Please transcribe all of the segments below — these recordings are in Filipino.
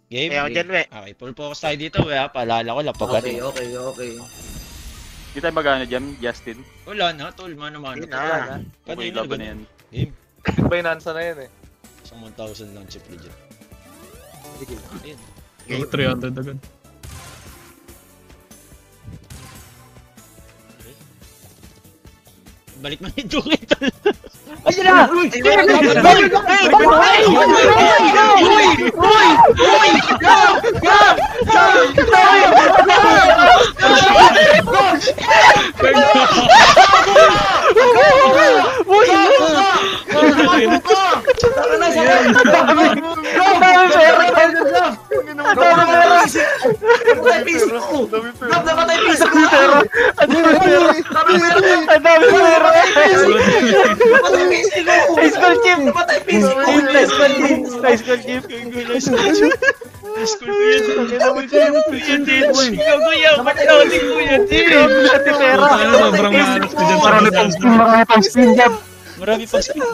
Game. Okay, full focus tayo dito. Paalala ko, lapagan. Okay. Hindi tayo magana dyan, Justin. Wala na, tol. Mano-mano. Okay, laban na yan. Game. Binansa na yan eh. Isang 1,000 lang chip legit. Game 300 agad. Balik mo nito kita. Ayun na! Marami pang spin.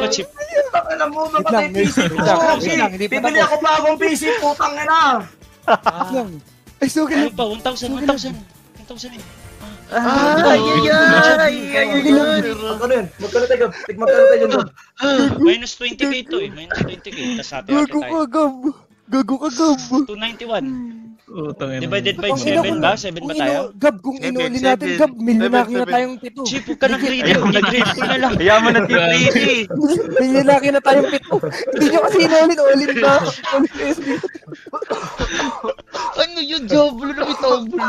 Chip. Bibili ako bagong PC, putang ina. Ay, so Ano pa? 1,000 eh. Magkano tayo? Magkano tayo dyan? Minus 20k ito eh. Minus 20k. Tapos happy tayo. Gago ka, Gab. 291. Utang ina. Divided by 7 ba? 7 ba tayo? Gab, kung inuuli natin, Gab, milyonaki na tayong pito. Chip, huwag ka nag-greedy. Nag-greedy ko na lang. Hayaan mo na greedy. Milyonaki na tayong pito. Hindi nyo kasi inulit ba? Ano yun? Double na may double.